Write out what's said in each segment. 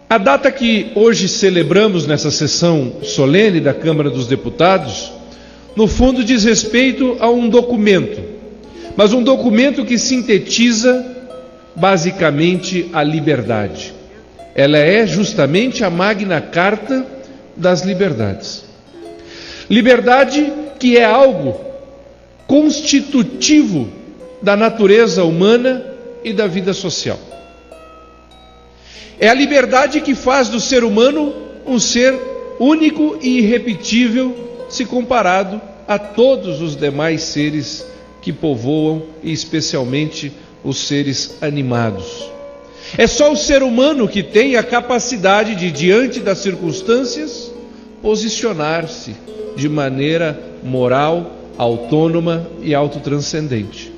A data que hoje celebramos nessa sessão solene da Câmara dos Deputados, no fundo diz respeito a um documento, mas um documento que sintetiza basicamente a liberdade. Ela é justamente a Magna Carta das Liberdades. Liberdade que é algo constitutivo da natureza humana e da vida social. É a liberdade que faz do ser humano um ser único e irrepetível se comparado a todos os demais seres que povoam, e especialmente os seres animados. É só o ser humano que tem a capacidade de, diante das circunstâncias, posicionar-se de maneira moral, autônoma e autotranscendente.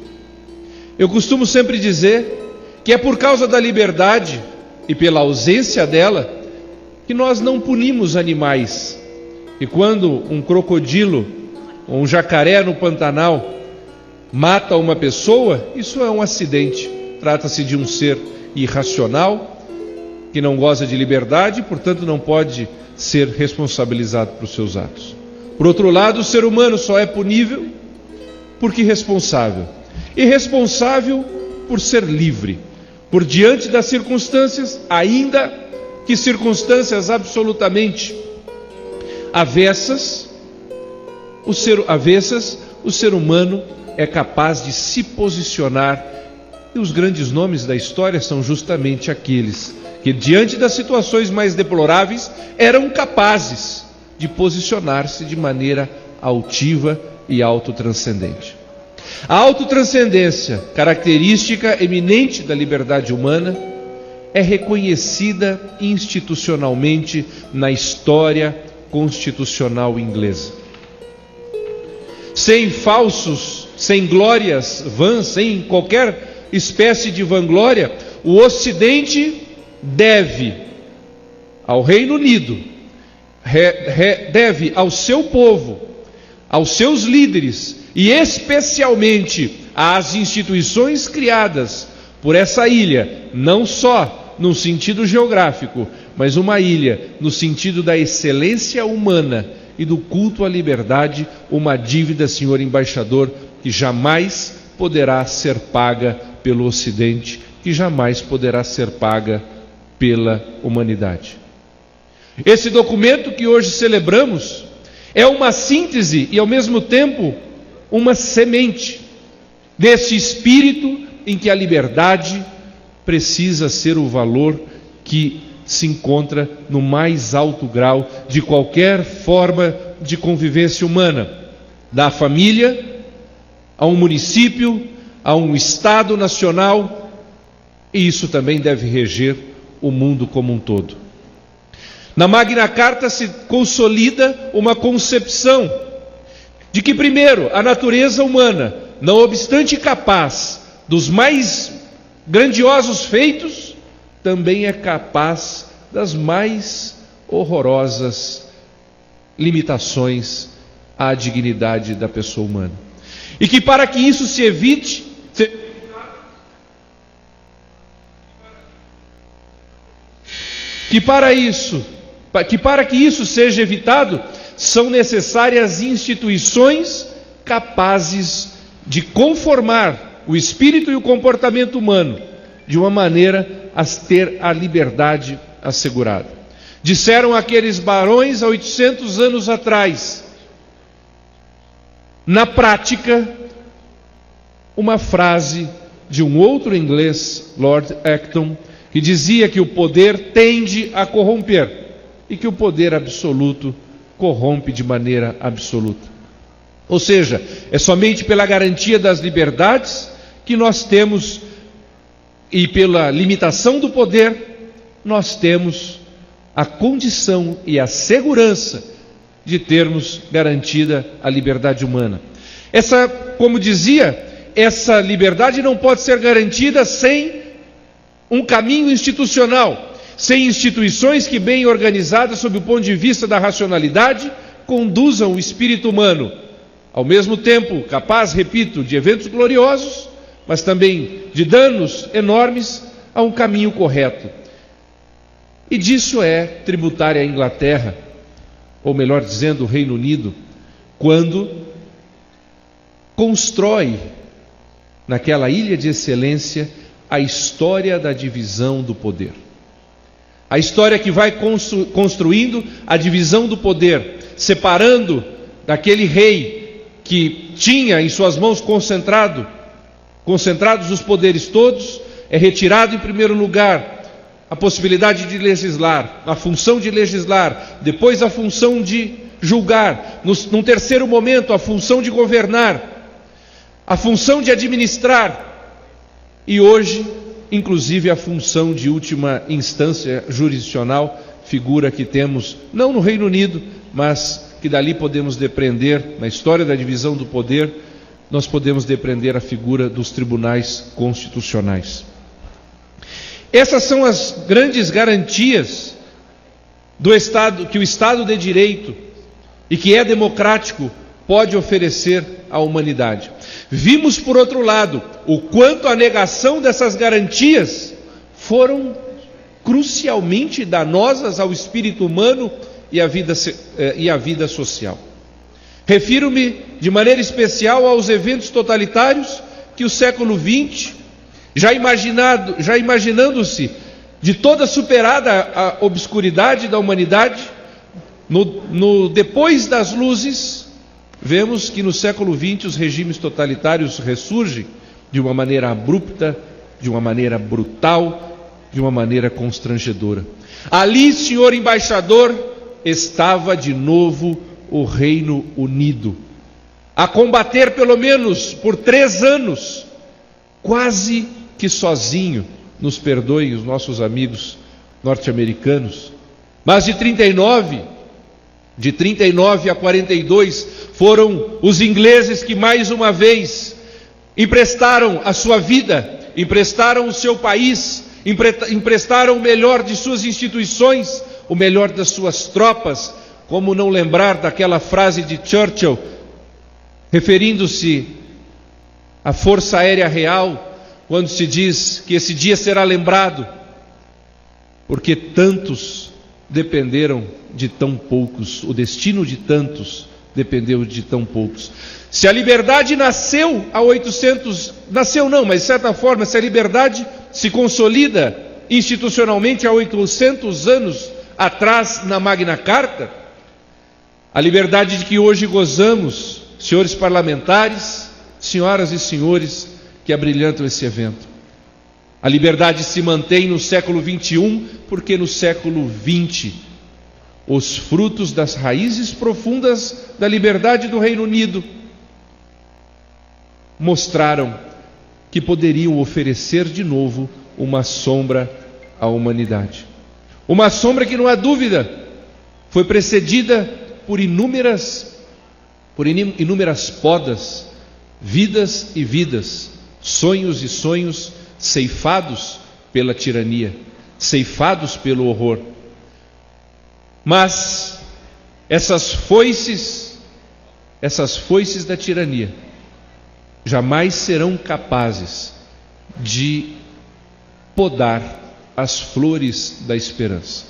Eu costumo sempre dizer que é por causa da liberdade e pela ausência dela que nós não punimos animais. E quando um crocodilo ou um jacaré no Pantanal mata uma pessoa, isso é um acidente. Trata-se de um ser irracional, que não goza de liberdade, portanto não pode ser responsabilizado por seus atos. Por outro lado, o ser humano só é punível porque irresponsável. Irresponsável por ser livre, por diante das circunstâncias, ainda que circunstâncias absolutamente avessas, o ser humano é capaz de se posicionar. E os grandes nomes da história são justamente aqueles que, diante das situações mais deploráveis, eram capazes de posicionar-se de maneira altiva e autotranscendente. A autotranscendência, característica eminente da liberdade humana, é reconhecida institucionalmente na história constitucional inglesa. Sem falsos, sem glórias vãs, sem qualquer espécie de vanglória, o Ocidente deve ao Reino Unido, deve ao seu povo, aos seus líderes e especialmente às instituições criadas por essa ilha, não só no sentido geográfico, mas uma ilha no sentido da excelência humana e do culto à liberdade, uma dívida, senhor embaixador, que jamais poderá ser paga pelo Ocidente, que jamais poderá ser paga pela humanidade. Esse documento que hoje celebramos é uma síntese e, ao mesmo tempo, uma semente desse espírito em que a liberdade precisa ser o valor que se encontra no mais alto grau de qualquer forma de convivência humana, da família a um município, a um Estado nacional, e isso também deve reger o mundo como um todo. Na Magna Carta se consolida uma concepção de que, primeiro, a natureza humana, não obstante capaz dos mais grandiosos feitos, também é capaz das mais horrorosas limitações à dignidade da pessoa humana. E que para que isso se evite, que para que isso seja evitado, são necessárias instituições capazes de conformar o espírito e o comportamento humano de uma maneira a ter a liberdade assegurada. Disseram aqueles barões há 800 anos atrás, na prática, uma frase de um outro inglês, Lord Acton, que dizia que o poder tende a corromper e que o poder absoluto corrompe de maneira absoluta. Ou seja, é somente pela garantia das liberdades que nós temos, e pela limitação do poder, nós temos a condição e a segurança de termos garantida a liberdade humana. Como dizia, essa liberdade não pode ser garantida sem um caminho institucional, sem instituições que, bem organizadas sob o ponto de vista da racionalidade, conduzam o espírito humano, ao mesmo tempo capaz, repito, de eventos gloriosos, mas também de danos enormes, a um caminho correto. E disso é tributária a Inglaterra, ou melhor dizendo, o Reino Unido, quando constrói naquela ilha de excelência a história da divisão do poder. A história que vai construindo a divisão do poder, separando daquele rei que tinha em suas mãos concentrados os poderes todos, é retirado em primeiro lugar a possibilidade de legislar, a função de legislar, depois a função de julgar, num terceiro momento a função de governar, a função de administrar e hoje, inclusive, a função de última instância jurisdicional, figura que temos não no Reino Unido, mas que dali podemos depreender, na história da divisão do poder, nós podemos depreender a figura dos tribunais constitucionais. Essas são as grandes garantias do Estado, que o Estado de Direito e que é democrático pode oferecer à humanidade. Vimos, por outro lado, o quanto a negação dessas garantias foram crucialmente danosas ao espírito humano e à vida social. Refiro-me de maneira especial aos eventos totalitários que o século XX, já imaginando-se de toda superada a obscuridade da humanidade, depois das luzes, vemos que no século XX os regimes totalitários ressurgem de uma maneira abrupta, de uma maneira brutal, de uma maneira constrangedora. Ali, senhor embaixador, estava de novo o Reino Unido, a combater pelo menos por 3 anos, quase que sozinho, nos perdoem os nossos amigos norte-americanos, mas de 39 a 42, foram os ingleses que mais uma vez emprestaram a sua vida, emprestaram o seu país, emprestaram o melhor de suas instituições, o melhor das suas tropas. Como não lembrar daquela frase de Churchill, referindo-se à Força Aérea Real, quando se diz que esse dia será lembrado, porque tantos dependeram de tão poucos, o destino de tantos dependeu de tão poucos. Se a liberdade nasceu há 800, nasceu não, mas de certa forma, se a liberdade se consolida institucionalmente há 800 anos atrás na Magna Carta, a liberdade de que hoje gozamos, senhores parlamentares, senhoras e senhores que abrilhantam esse evento. A liberdade se mantém no século XXI, porque no século XX, os frutos das raízes profundas da liberdade do Reino Unido mostraram que poderiam oferecer de novo uma sombra à humanidade. Uma sombra que, não há dúvida, foi precedida por inúmeras podas, vidas e vidas, sonhos e sonhos ceifados pela tirania, ceifados pelo horror. Mas essas foices da tirania jamais serão capazes de podar as flores da esperança.